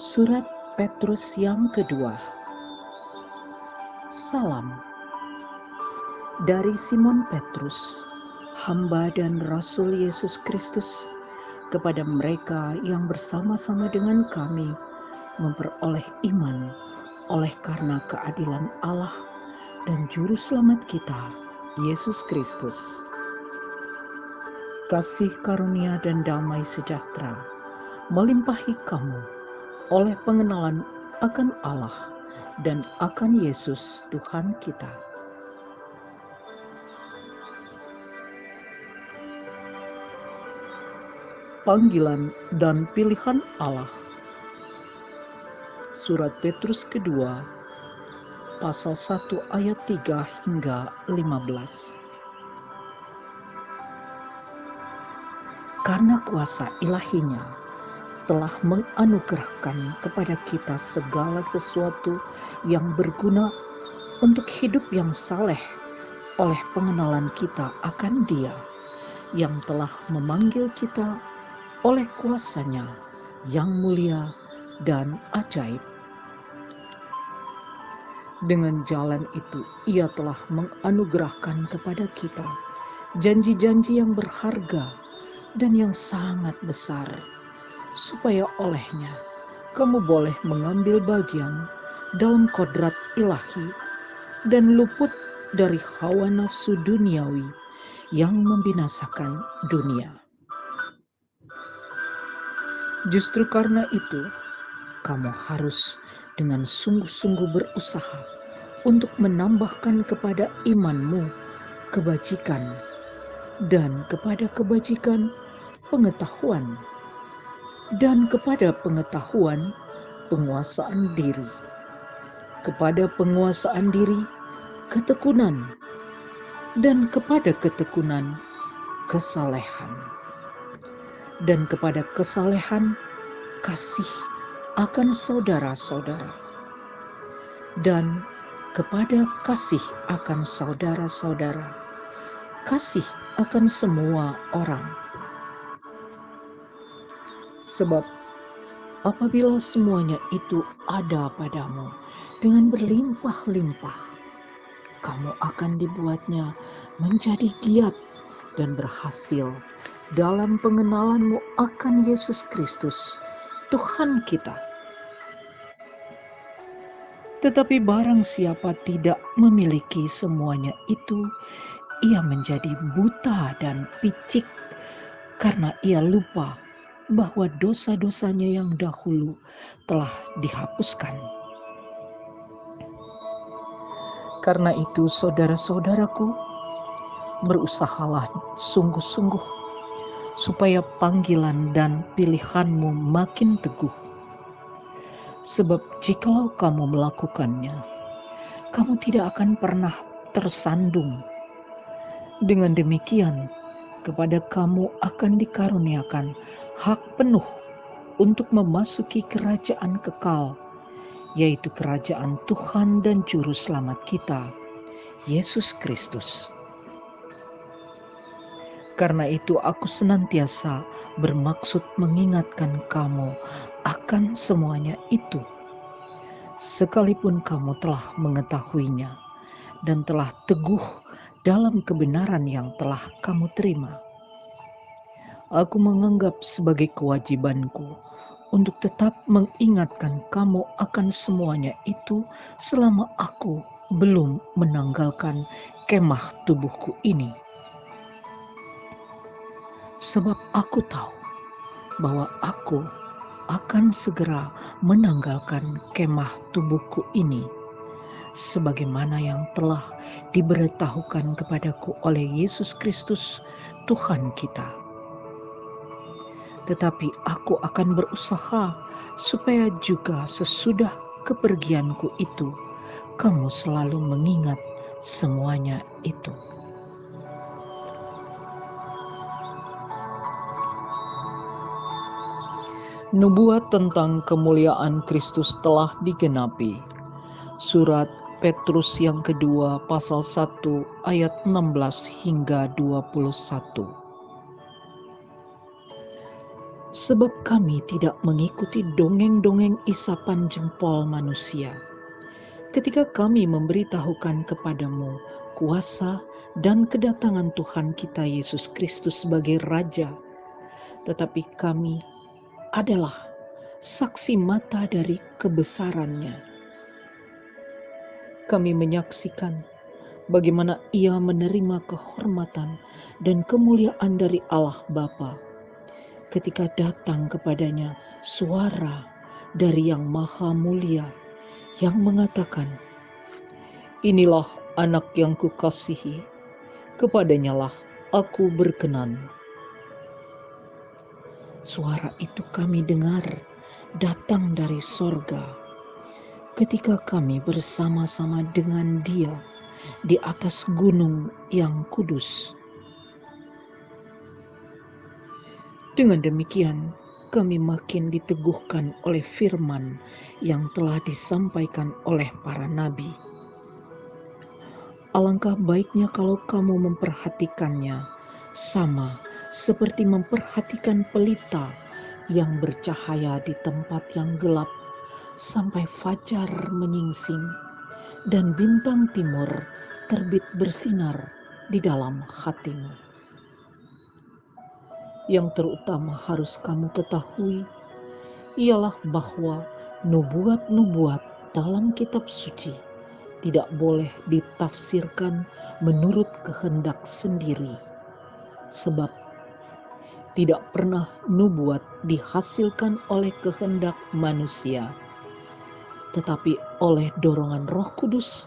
Surat Petrus yang kedua. Salam dari Simon Petrus, hamba dan Rasul Yesus Kristus, kepada mereka yang bersama-sama dengan kami memperoleh iman oleh karena keadilan Allah dan Juru Selamat kita, Yesus Kristus. Kasih karunia dan damai sejahtera melimpahi kamu oleh pengenalan akan Allah dan akan Yesus Tuhan kita. Panggilan dan pilihan Allah. Surat Petrus kedua, pasal 1 ayat 3 hingga 15. Karena kuasa ilahinya telah menganugerahkan kepada kita segala sesuatu yang berguna untuk hidup yang saleh oleh pengenalan kita akan Dia yang telah memanggil kita oleh kuasa-Nya yang mulia dan ajaib. Dengan jalan itu Ia telah menganugerahkan kepada kita janji-janji yang berharga dan yang sangat besar, supaya olehnya kamu boleh mengambil bagian dalam kodrat ilahi dan luput dari hawa nafsu duniawi yang membinasakan dunia. Justru karena itu, kamu harus dengan sungguh-sungguh berusaha untuk menambahkan kepada imanmu kebajikan, dan kepada kebajikan pengetahuan, dan kepada pengetahuan penguasaan diri, kepada penguasaan diri ketekunan, dan kepada ketekunan kesalehan, dan kepada kesalehan kasih akan saudara-saudara, dan kepada kasih akan saudara-saudara kasih akan semua orang. Sebab apabila semuanya itu ada padamu dengan berlimpah-limpah, kamu akan dibuatnya menjadi giat dan berhasil dalam pengenalanmu akan Yesus Kristus, Tuhan kita. Tetapi barang siapa tidak memiliki semuanya itu, ia menjadi buta dan picik karena ia lupa bahwa dosa-dosanya yang dahulu telah dihapuskan. Karena itu, saudara-saudaraku, berusahalah sungguh-sungguh supaya panggilan dan pilihanmu makin teguh. Sebab jikalau kamu melakukannya, kamu tidak akan pernah tersandung. Dengan demikian, kepada kamu akan dikaruniakan hak penuh untuk memasuki kerajaan kekal, yaitu kerajaan Tuhan dan Juru Selamat kita, Yesus Kristus. Karena itu aku senantiasa bermaksud mengingatkan kamu akan semuanya itu, sekalipun kamu telah mengetahuinya dan telah teguh dalam kebenaran yang telah kamu terima. Aku menganggap sebagai kewajibanku untuk tetap mengingatkan kamu akan semuanya itu selama aku belum menanggalkan kemah tubuhku ini. Sebab aku tahu bahwa aku akan segera menanggalkan kemah tubuhku ini, sebagaimana yang telah diberitahukan kepadaku oleh Yesus Kristus Tuhan kita. Tetapi aku akan berusaha supaya juga sesudah kepergianku itu, kamu selalu mengingat semuanya itu. Nubuat tentang kemuliaan Kristus telah digenapi. Surat Petrus yang kedua pasal 1 ayat 16 hingga 21. Sebab kami tidak mengikuti dongeng-dongeng isapan jempol manusia. Ketika kami memberitahukan kepadamu kuasa dan kedatangan Tuhan kita Yesus Kristus sebagai Raja, tetapi kami adalah saksi mata dari kebesarannya. Kami menyaksikan bagaimana Ia menerima kehormatan dan kemuliaan dari Allah Bapa ketika datang kepadanya suara dari Yang Maha Mulia yang mengatakan, "Inilah anak yang kukasihi, kepadanyalah aku berkenan." Suara itu kami dengar datang dari sorga ketika kami bersama-sama dengan Dia di atas gunung yang kudus. Dengan demikian, kami makin diteguhkan oleh firman yang telah disampaikan oleh para nabi. Alangkah baiknya kalau kamu memperhatikannya sama seperti memperhatikan pelita yang bercahaya di tempat yang gelap sampai fajar menyingsing dan bintang timur terbit bersinar di dalam hatimu. Yang terutama harus kamu ketahui ialah bahwa nubuat-nubuat dalam kitab suci tidak boleh ditafsirkan menurut kehendak sendiri, sebab tidak pernah nubuat dihasilkan oleh kehendak manusia, tetapi oleh dorongan Roh Kudus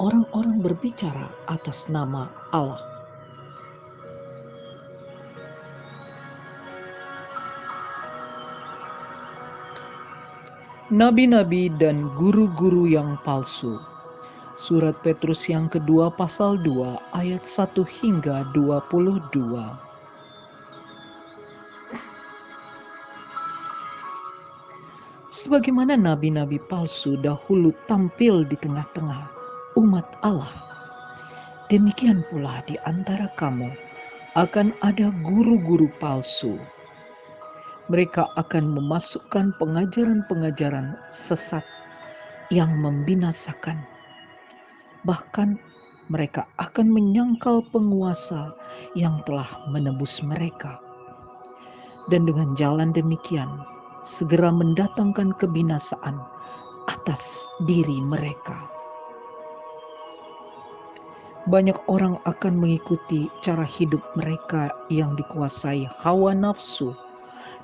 orang-orang berbicara atas nama Allah. Nabi-nabi dan guru-guru yang palsu. Surat Petrus yang kedua pasal 2 ayat 1 hingga 22. Sebagaimana nabi-nabi palsu dahulu tampil di tengah-tengah umat Allah, demikian pula di antara kamu akan ada guru-guru palsu. Mereka akan memasukkan pengajaran-pengajaran sesat yang membinasakan. Bahkan mereka akan menyangkal penguasa yang telah menebus mereka. Dan dengan jalan demikian, segera mendatangkan kebinasaan atas diri mereka. Banyak orang akan mengikuti cara hidup mereka yang dikuasai hawa nafsu,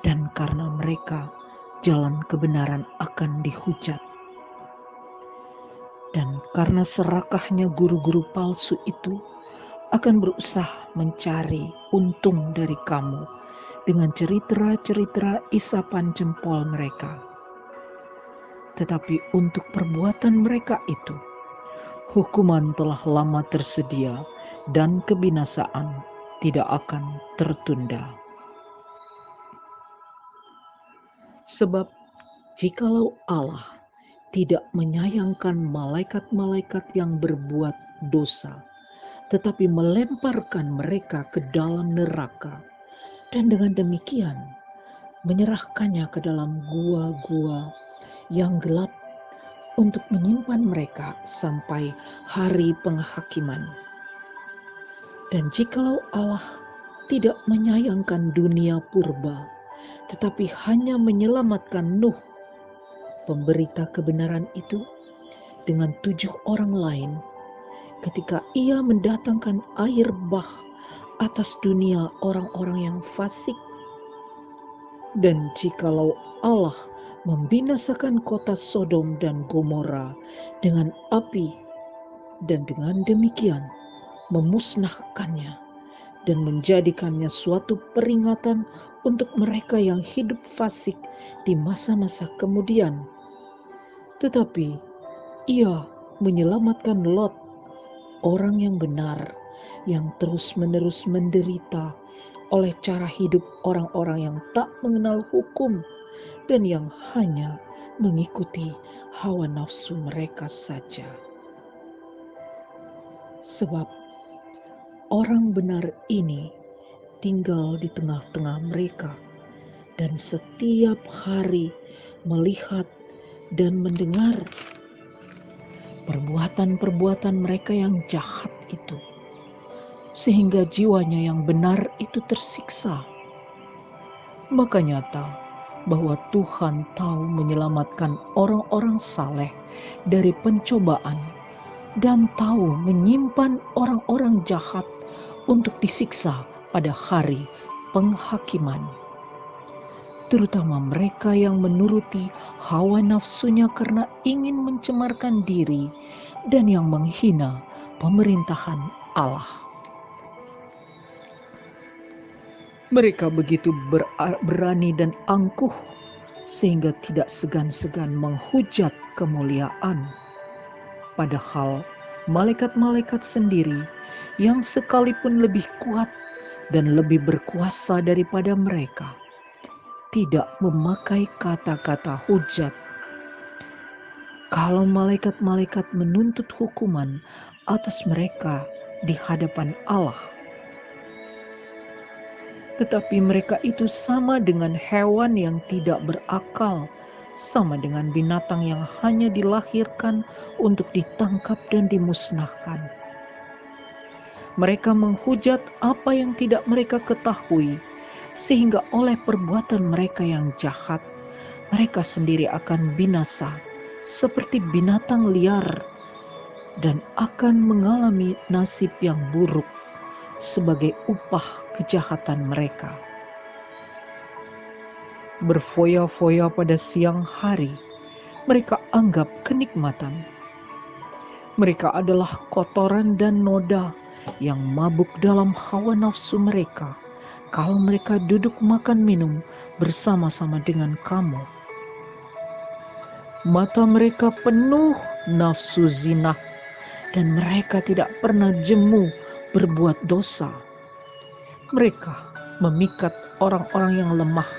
dan karena mereka, jalan kebenaran akan dihujat. Dan karena serakahnya guru-guru palsu itu akan berusaha mencari untung dari kamu dengan cerita-cerita isapan jempol mereka. Tetapi untuk perbuatan mereka itu, hukuman telah lama tersedia dan kebinasaan tidak akan tertunda. Sebab jikalau Allah tidak menyayangkan malaikat-malaikat yang berbuat dosa, tetapi melemparkan mereka ke dalam neraka, dan dengan demikian menyerahkannya ke dalam gua-gua yang gelap untuk menyimpan mereka sampai hari penghakiman. Dan jikalau Allah tidak menyayangkan dunia purba, tetapi hanya menyelamatkan Nuh, pemberita kebenaran itu, dengan 7 orang lain, ketika Ia mendatangkan air bah atas dunia orang-orang yang fasik. Dan jikalau Allah membinasakan kota Sodom dan Gomora dengan api, dan dengan demikian memusnahkannya dan menjadikannya suatu peringatan untuk mereka yang hidup fasik di masa-masa kemudian, tetapi Ia menyelamatkan Lot, orang yang benar, yang terus-menerus menderita oleh cara hidup orang-orang yang tak mengenal hukum dan yang hanya mengikuti hawa nafsu mereka saja. Sebab orang benar ini tinggal di tengah-tengah mereka, dan setiap hari melihat dan mendengar perbuatan-perbuatan mereka yang jahat itu, sehingga jiwanya yang benar itu tersiksa. Maka nyata bahwa Tuhan tahu menyelamatkan orang-orang saleh dari pencobaan dan tahu menyimpan orang-orang jahat untuk disiksa pada hari penghakiman, terutama mereka yang menuruti hawa nafsunya karena ingin mencemarkan diri dan yang menghina pemerintahan Allah. Mereka begitu berani dan angkuh sehingga tidak segan-segan menghujat kemuliaan. Padahal malaikat-malaikat sendiri yang sekalipun lebih kuat dan lebih berkuasa daripada mereka tidak memakai kata-kata hujat. Kalau malaikat-malaikat menuntut hukuman atas mereka di hadapan Allah, tetapi mereka itu sama dengan hewan yang tidak berakal, sama dengan binatang yang hanya dilahirkan untuk ditangkap dan dimusnahkan. Mereka menghujat apa yang tidak mereka ketahui, sehingga oleh perbuatan mereka yang jahat, mereka sendiri akan binasa seperti binatang liar dan akan mengalami nasib yang buruk sebagai upah kejahatan mereka. Berfoya-foya pada siang hari, mereka anggap kenikmatan. Mereka adalah kotoran dan noda yang mabuk dalam hawa nafsu mereka kalau mereka duduk makan minum bersama-sama dengan kamu. Mata mereka penuh nafsu zina dan mereka tidak pernah jemu berbuat dosa. Mereka memikat orang-orang yang lemah.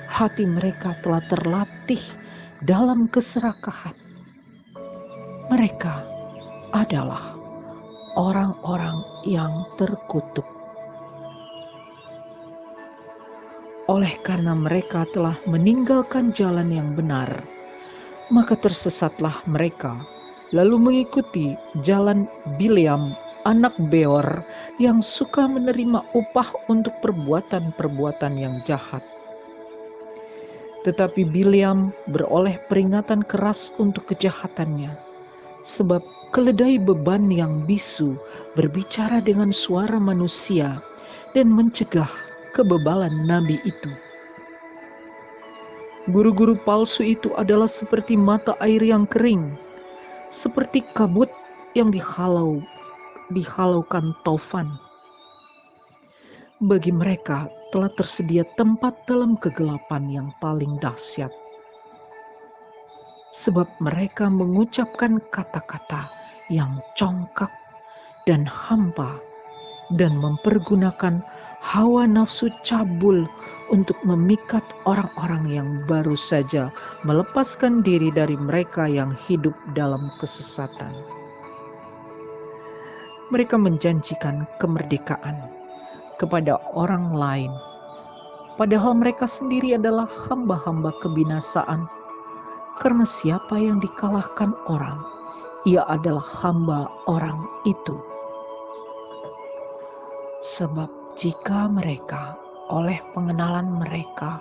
Hati mereka telah terlatih dalam keserakahan. Mereka adalah orang-orang yang terkutuk. Oleh karena mereka telah meninggalkan jalan yang benar, maka tersesatlah mereka, lalu mengikuti jalan Bileam anak Beor yang suka menerima upah untuk perbuatan-perbuatan yang jahat. Tetapi Bileam beroleh peringatan keras untuk kejahatannya, sebab keledai beban yang bisu berbicara dengan suara manusia dan mencegah kebebalan nabi itu. Guru-guru palsu itu adalah seperti mata air yang kering, seperti kabut yang dihalaukan taufan. Bagi mereka telah tersedia tempat dalam kegelapan yang paling dahsyat. Sebab mereka mengucapkan kata-kata yang congkak dan hampa dan mempergunakan hawa nafsu cabul untuk memikat orang-orang yang baru saja melepaskan diri dari mereka yang hidup dalam kesesatan. Mereka menjanjikan kemerdekaan kepada orang lain, padahal mereka sendiri adalah hamba-hamba kebinasaan. Karena siapa yang dikalahkan orang, ia adalah hamba orang itu. Sebab jika mereka oleh pengenalan mereka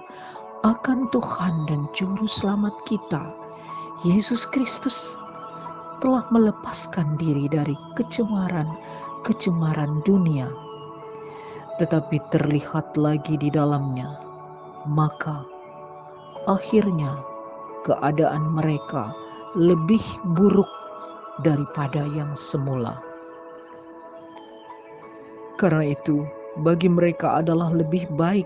akan Tuhan dan Juru Selamat kita, Yesus Kristus, telah melepaskan diri dari kecemaran dunia, tetapi terlihat lagi di dalamnya, maka akhirnya keadaan mereka lebih buruk daripada yang semula. Karena itu, bagi mereka adalah lebih baik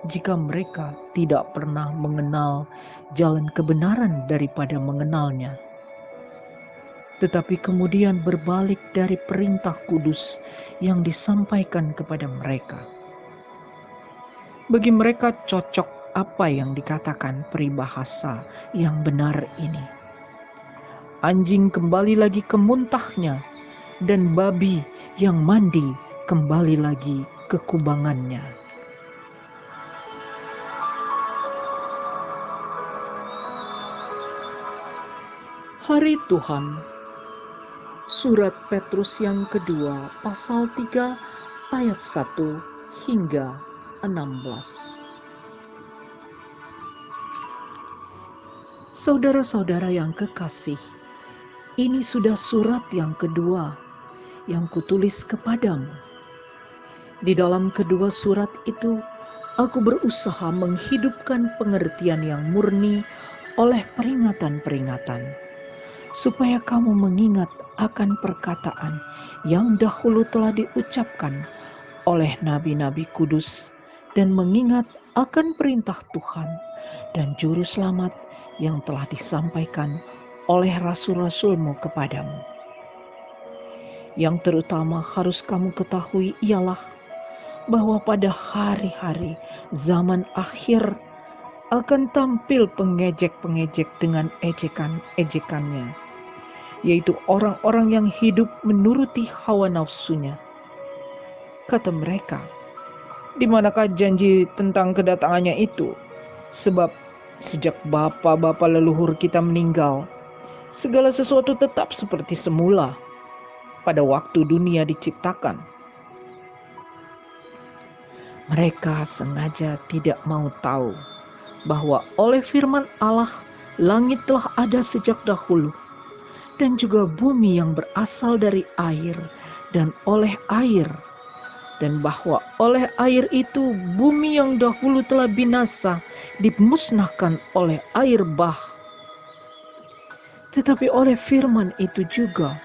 jika mereka tidak pernah mengenal jalan kebenaran daripada mengenalnya, tetapi kemudian berbalik dari perintah kudus yang disampaikan kepada mereka. Bagi mereka cocok apa yang dikatakan peribahasa yang benar ini. Anjing kembali lagi ke muntahnya, dan babi yang mandi kembali lagi ke kubangannya. Hari Tuhan. Surat Petrus yang kedua, pasal 3 ayat 1 hingga 16. Saudara-saudara yang kekasih, ini sudah surat yang kedua yang kutulis kepadamu. Di dalam kedua surat itu, aku berusaha menghidupkan pengertian yang murni oleh peringatan-peringatan, supaya kamu mengingat akan perkataan yang dahulu telah diucapkan oleh nabi-nabi kudus, dan mengingat akan perintah Tuhan dan juru selamat yang telah disampaikan oleh rasul-rasulmu kepadamu. Yang terutama harus kamu ketahui ialah bahwa pada hari-hari zaman akhir akan tampil pengejek-pengejek dengan ejekan-ejekannya, yaitu orang-orang yang hidup menuruti hawa nafsunya. Kata mereka, di manakah janji tentang kedatangannya itu? Sebab sejak bapa-bapa leluhur kita meninggal, segala sesuatu tetap seperti semula pada waktu dunia diciptakan. Mereka sengaja tidak mau tahu bahwa oleh firman Allah langit telah ada sejak dahulu, dan juga bumi yang berasal dari air dan oleh air, dan bahwa oleh air itu bumi yang dahulu telah binasa dimusnahkan oleh air bah. Tetapi oleh firman itu juga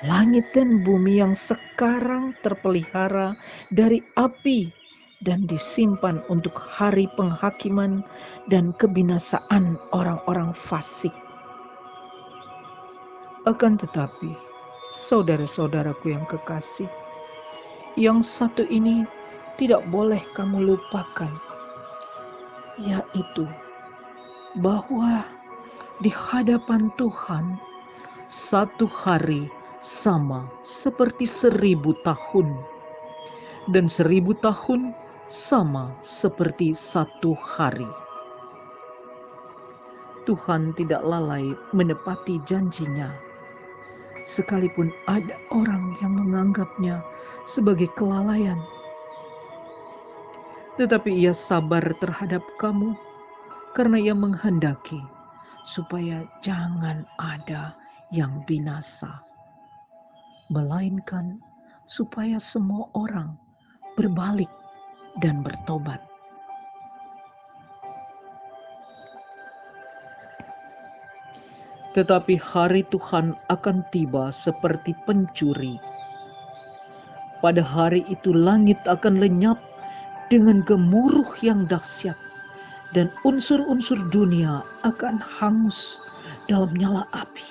langit dan bumi yang sekarang terpelihara dari api dan disimpan untuk hari penghakiman dan kebinasaan orang-orang fasik. Akan tetapi, saudara-saudaraku yang kekasih, yang satu ini tidak boleh kamu lupakan, yaitu bahwa di hadapan Tuhan satu hari sama seperti 1000 tahun, dan 1000 tahun sama seperti satu hari. Tuhan tidak lalai menepati janjinya, sekalipun ada orang yang menganggapnya sebagai kelalaian. Tetapi Ia sabar terhadap kamu, karena Ia menghendaki supaya jangan ada yang binasa, melainkan supaya semua orang berbalik dan bertobat. Tetapi hari Tuhan akan tiba seperti pencuri. Pada hari itu langit akan lenyap dengan gemuruh yang dahsyat, dan unsur-unsur dunia akan hangus dalam nyala api,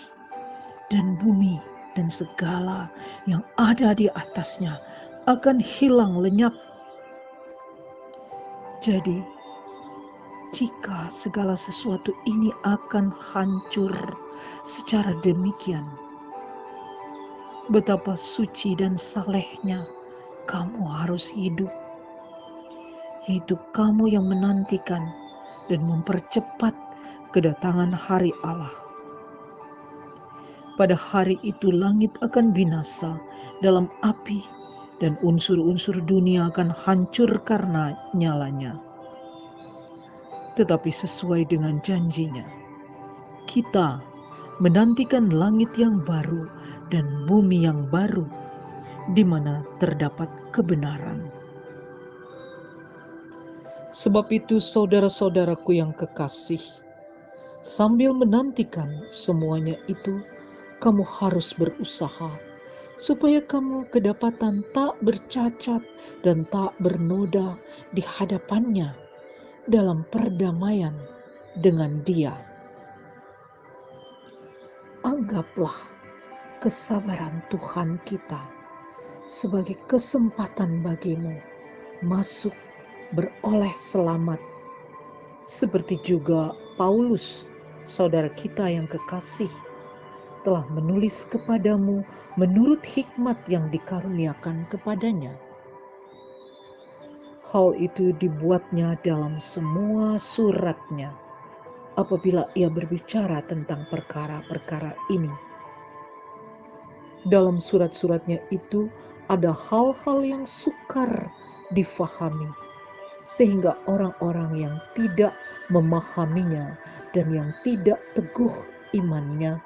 dan bumi dan segala yang ada di atasnya akan hilang lenyap. Jadi, jika segala sesuatu ini akan hancur secara demikian, betapa suci dan salehnya kamu harus hidup. Hidup kamu yang menantikan dan mempercepat kedatangan hari Allah. Pada hari itu langit akan binasa dalam api, dan unsur-unsur dunia akan hancur karena nyalanya. Tetapi sesuai dengan janjinya, kita menantikan langit yang baru dan bumi yang baru, di mana terdapat kebenaran. Sebab itu, saudara-saudaraku yang kekasih, sambil menantikan semuanya itu, kamu harus berusaha supaya kamu kedapatan tak bercacat dan tak bernoda di hadapannya dalam perdamaian dengan Dia. Anggaplah kesabaran Tuhan kita sebagai kesempatan bagimu masuk beroleh selamat, seperti juga Paulus, saudara kita yang kekasih, telah menulis kepadamu menurut hikmat yang dikaruniakan kepadanya. Hal itu dibuatnya dalam semua suratnya apabila ia berbicara tentang perkara-perkara ini. Dalam surat-suratnya itu ada hal-hal yang sukar difahami, sehingga orang-orang yang tidak memahaminya dan yang tidak teguh imannya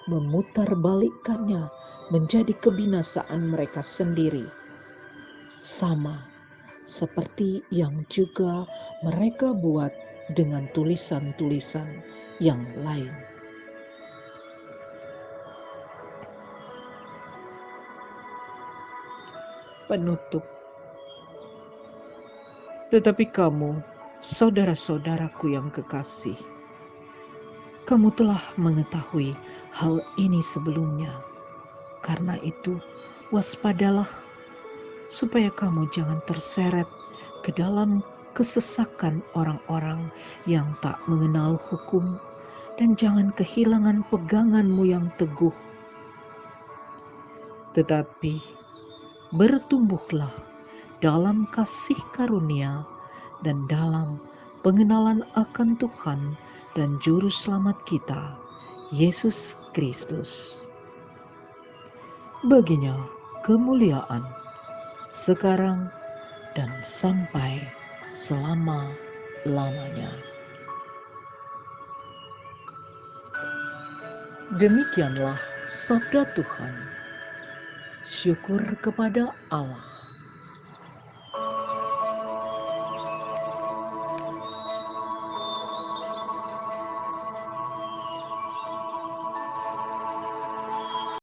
memutarbalikkannya menjadi kebinasaan mereka sendiri, sama seperti yang juga mereka buat dengan tulisan-tulisan yang lain. Penutup. Tetapi kamu, saudara-saudaraku yang kekasih, kamu telah mengetahui hal ini sebelumnya. Karena itu, waspadalah supaya kamu jangan terseret ke dalam kesesakan orang-orang yang tak mengenal hukum, dan jangan kehilangan peganganmu yang teguh. Tetapi bertumbuhlah dalam kasih karunia dan dalam pengenalan akan Tuhan dan Juru Selamat kita, Yesus Kristus. Baginya kemuliaan sekarang dan sampai selama-lamanya. Demikianlah sabda Tuhan. Syukur kepada Allah.